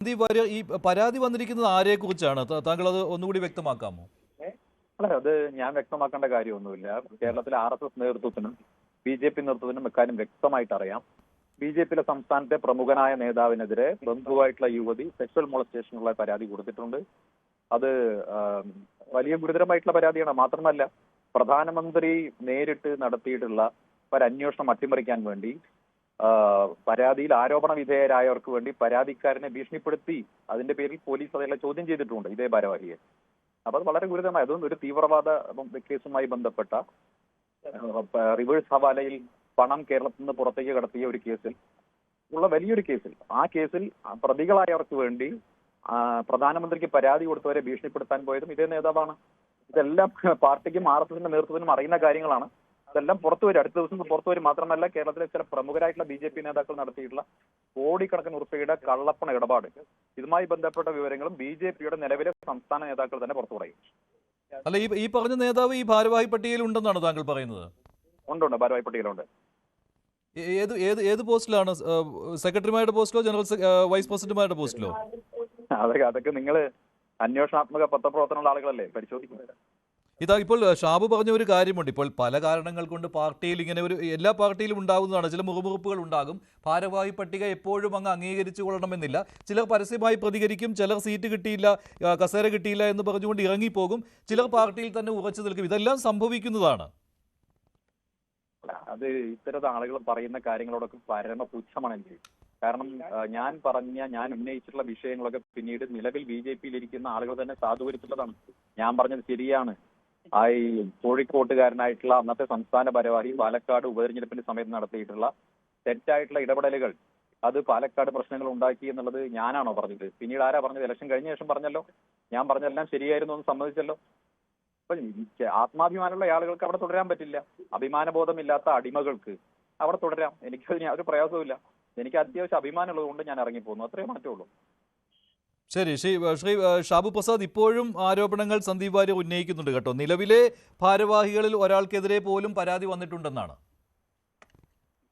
സന്ദീപ് വാര്യർ, ഈ പരാതി വന്നിരിക്കുന്നത് ആരെക്കുറിച്ചാണ്? താങ്കൾ അത് ഒന്നുകൂടി വ്യക്തമാക്കാമോ? അല്ല, അത് ഞാൻ വ്യക്തമാക്കേണ്ട കാര്യമൊന്നുമില്ല. കേരളത്തിലെ RSS നേതൃത്വത്തിനും BJP നേതൃത്വത്തിനും ഇക്കാര്യം വ്യക്തമായിട്ട് അറിയാം. BJPയിലെ സംസ്ഥാനത്തെ പ്രമുഖനായ നേതാവിനെതിരെ ബന്ധുവായിട്ടുള്ള യുവതി സെക്ഷൽ മോളസ്റ്റേഷനുള്ള പരാതി കൊടുത്തിട്ടുണ്ട്. അത് വലിയ ഗുരുതരമായിട്ടുള്ള പരാതിയാണ്. മാത്രമല്ല, പ്രധാനമന്ത്രി നേരിട്ട് നടത്തിയിട്ടുള്ള ഒരു അന്വേഷണം അട്ടിമറിക്കാൻ വേണ്ടി പരാതിയിൽ ആരോപണ വിധേയരായവർക്ക് വേണ്ടി പരാതിക്കാരനെ ഭീഷണിപ്പെടുത്തി അതിന്റെ പേരിൽ പോലീസ് അതെല്ലാം ചോദ്യം ചെയ്തിട്ടുണ്ട് ഇതേ ഭാരവാഹിയെ. അപ്പൊ അത് വളരെ ഗുരുതരമായി. അതും ഒരു തീവ്രവാദ കേസുമായി ബന്ധപ്പെട്ട റിവേഴ്സ് ഹവാലയിൽ പണം കേരളത്തിൽ നിന്ന് പുറത്തേക്ക് കടത്തിയ ഒരു കേസിൽ ഉള്ള വലിയൊരു കേസിൽ, ആ കേസിൽ പ്രതികളായവർക്ക് വേണ്ടി പ്രധാനമന്ത്രിക്ക് പരാതി കൊടുത്തവരെ ഭീഷണിപ്പെടുത്താൻ പോയതും ഇതേ നേതാവാണ്. ഇതെല്ലാം പാർട്ടിക്കും RSSന്റെ നേതൃത്വത്തിനും അറിയുന്ന കാര്യങ്ങളാണ്. ഇതെല്ലാം പുറത്തു വരും, അടുത്ത ദിവസം പുറത്തു വരും. മാത്രമല്ല, കേരളത്തിലെ ചില പ്രമുഖരായിട്ടുള്ള BJP നേതാക്കൾ നടത്തിയിട്ടുള്ള കോടിക്കണക്കിന് ഉറുപ്പികയുടെ കള്ളപ്പണ ഇടപാട്, ഇതുമായി ബന്ധപ്പെട്ട വിവരങ്ങളും BJPയുടെ നിലവിലെ സംസ്ഥാന നേതാക്കൾ തന്നെ പുറത്തു പറയും. അല്ല, ഈ പറഞ്ഞ നേതാവ് ഈ ഭാരവാഹി പട്ടികയിൽ ഉണ്ടെന്നാണ് താങ്കൾ പറയുന്നത്? ഉണ്ട്, ഭാരവാഹി പട്ടികയിലുണ്ട്. ഏത് പോസ്റ്റിലാണ്? സെക്രട്ടറിമാരുടെ പോസ്റ്റിലോ ജനറൽ വൈസ് പ്രസിഡന്റുമാരുടെ പോസ്റ്റിലോ? അതൊക്കെ നിങ്ങൾ അന്വേഷണാത്മക പത്രപ്രവർത്തനമുള്ള ആളുകളല്ലേ, പരിശോധിക്കുന്നത്. ഇതാ ഇപ്പോൾ ഷാബു പറഞ്ഞ ഒരു കാര്യമുണ്ട്. ഇപ്പോൾ പല കാരണങ്ങൾ കൊണ്ട് പാർട്ടിയിൽ ഇങ്ങനെ എല്ലാ പാർട്ടിയിലും ഉണ്ടാകുന്നതാണ്, ചില മുറിമുറുപ്പുകൾ ഉണ്ടാകും. ഭാരവാഹി പട്ടിക എപ്പോഴും അങ്ങ് അംഗീകരിച്ചു കൊള്ളണമെന്നില്ല. ചിലർ പരസ്യമായി പ്രതികരിക്കും, ചിലർ സീറ്റ് കിട്ടിയില്ല, കസേര കിട്ടിയില്ല എന്ന് പറഞ്ഞുകൊണ്ട് ഇറങ്ങിപ്പോകും, ചിലർ പാർട്ടിയിൽ തന്നെ ഉറച്ചു നിൽക്കും. ഇതെല്ലാം സംഭവിക്കുന്നതാണ്. അത് ഇത്തരത്തിൽ ആളുകൾ പറയുന്ന കാര്യങ്ങളോടൊക്കെ പരമ പുച്ഛമാണ് എനിക്ക്. കാരണം ഞാൻ ഉന്നയിച്ചിട്ടുള്ള വിഷയങ്ങളൊക്കെ പിന്നീട് നിലവിൽ BJPയിൽ ഇരിക്കുന്ന ആളുകൾ തന്നെ സാധൂകരിച്ചിട്ടുള്ളതാണ്. ഞാൻ പറഞ്ഞത് ശരിയാണ്. ഈ കോഴിക്കോട്ടുകാരനായിട്ടുള്ള അന്നത്തെ സംസ്ഥാന ഭാരവാഹി പാലക്കാട് ഉപതെരഞ്ഞെടുപ്പിന്റെ സമയത്ത് നടത്തിയിട്ടുള്ള തെറ്റായിട്ടുള്ള ഇടപെടലുകൾ അത് പാലക്കാട് പ്രശ്നങ്ങൾ ഉണ്ടാക്കി എന്നുള്ളത് ഞാനാണോ പറഞ്ഞത്? പിന്നീട് ആരാ പറഞ്ഞത്? ഇലക്ഷൻ കഴിഞ്ഞ ശേഷം പറഞ്ഞല്ലോ. ഞാൻ പറഞ്ഞതെല്ലാം ശരിയായിരുന്നു എന്ന് സമ്മതിച്ചല്ലോ. അപ്പൊ ആത്മാഭിമാനമുള്ള ആളുകൾക്ക് അവിടെ തുടരാൻ പറ്റില്ല. അഭിമാനബോധമില്ലാത്ത അടിമകൾക്ക് അവിടെ തുടരാം. എനിക്കത് ഒരു പ്രയാസവുമില്ല. എനിക്ക് അത്യാവശ്യം അഭിമാനമുള്ളത് കൊണ്ട് ഞാൻ ഇറങ്ങിപ്പോകുന്നു, അത്രേ മാറ്റമുള്ളൂ. ശരി, ശ്രീ ഷാബു പ്രസാദ്, ഇപ്പോഴും ആരോപണങ്ങൾ സന്ദീപ് വാര്യർ ഉന്നയിക്കുന്നുണ്ട് കേട്ടോ. നിലവിലെ ഭാരവാഹികളിൽ ഒരാൾക്കെതിരെ പോലും പരാതി വന്നിട്ടുണ്ടെന്നാണ്.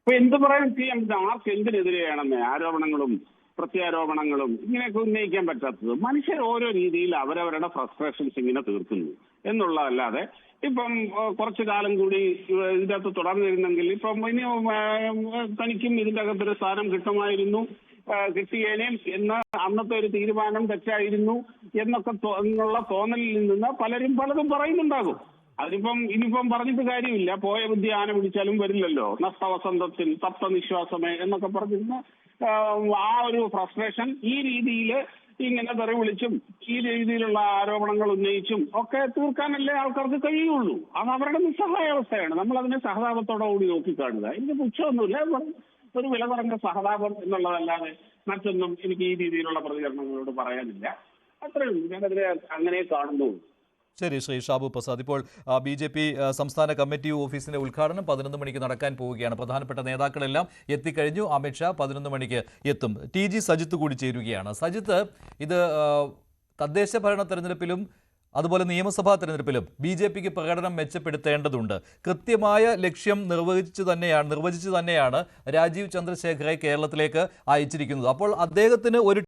ഇപ്പൊ എന്ത് പറയാൻ ചെയ്യാൻ ആർക്ക് എന്തിനെതിരെയാണെന്ന് ആരോപണങ്ങളും പ്രത്യാരോപണങ്ങളും ഇങ്ങനെയൊക്കെ ഉന്നയിക്കാൻ പറ്റാത്തത്? മനുഷ്യർ ഓരോ രീതിയിൽ അവരവരുടെ ഫ്രസ്ട്രേഷൻസ് ഇങ്ങനെ തീർക്കുന്നു എന്നുള്ളതല്ലാതെ ഇപ്പം കുറച്ചു കാലം കൂടി ഇതിന്റെ അകത്ത് തുടർന്നിരുന്നെങ്കിൽ ഇപ്പം ഇനി തനിക്കും ഇതിന്റെ അകത്തൊരു സ്ഥാനം കിട്ടുമായിരുന്നു, കിട്ടിയേനെ എന്ന അന്നത്തെ ഒരു തീരുമാനം തെറ്റായിരുന്നു എന്നൊക്കെ എന്നുള്ള തോന്നലിൽ നിന്ന് പലരും പലതും പറയുന്നുണ്ടാകും. ഇനിയിപ്പം പറഞ്ഞിട്ട് കാര്യമില്ല. പോയ ബുദ്ധി ആന പിടിച്ചാലും വരില്ലല്ലോ. നഷ്ടവസന്തത്തിൽ തപ്തനിശ്വാസമേ എന്നൊക്കെ പറഞ്ഞിരുന്ന ആ ഒരു ഫ്രസ്ട്രേഷൻ ഈ രീതിയിൽ ഇങ്ങനെ തെറി വിളിച്ചും ഈ രീതിയിലുള്ള ആരോപണങ്ങൾ ഉന്നയിച്ചും ഒക്കെ തീർക്കാനല്ലേ ആൾക്കാർക്ക് കഴിയുള്ളൂ. അത് അവരുടെ നിസ്സഹായാവസ്ഥയാണ്. നമ്മൾ അതിനെ സഹതാപത്തോടെ കൂടി നോക്കിക്കാണുക. എനിക്ക് പുച്ഛമൊന്നുമില്ല, ഒരു വില കുറഞ്ഞ സഹതാപം എന്നുള്ളതല്ലാതെ മറ്റൊന്നും എനിക്ക് ഈ രീതിയിലുള്ള പ്രതികരണങ്ങളോട് പറയാനില്ല. അത്രയും ഞാനതിനെ അങ്ങനെ കാണുന്നു. ശരി, ശ്രീ ഷാബു പ്രസാദ്. ഇപ്പോൾ BJP സംസ്ഥാന കമ്മിറ്റി ഓഫീസിന്റെ ഉദ്ഘാടനം 11 മണിക്ക് നടക്കാൻ പോവുകയാണ്. പ്രധാനപ്പെട്ട നേതാക്കളെല്ലാം എത്തിക്കഴിഞ്ഞു. അമിത്ഷാ 11 മണിക്ക് എത്തും. TG സജിത്ത് കൂടി ചേരുകയാണ്. സജിത്ത്, ഇത് തദ്ദേശ ഭരണ തെരഞ്ഞെടുപ്പിലും അതുപോലെ നിയമസഭാ തെരഞ്ഞെടുപ്പിലും BJPക്ക് പ്രകടനം മെച്ചപ്പെടുത്തേണ്ടതുണ്ട്. കൃത്യമായ ലക്ഷ്യം നിർവചിച്ചു തന്നെയാണ് രാജീവ് ചന്ദ്രശേഖറെ കേരളത്തിലേക്ക് അയച്ചിരിക്കുന്നത്. അപ്പോൾ അദ്ദേഹത്തിന് ഒരു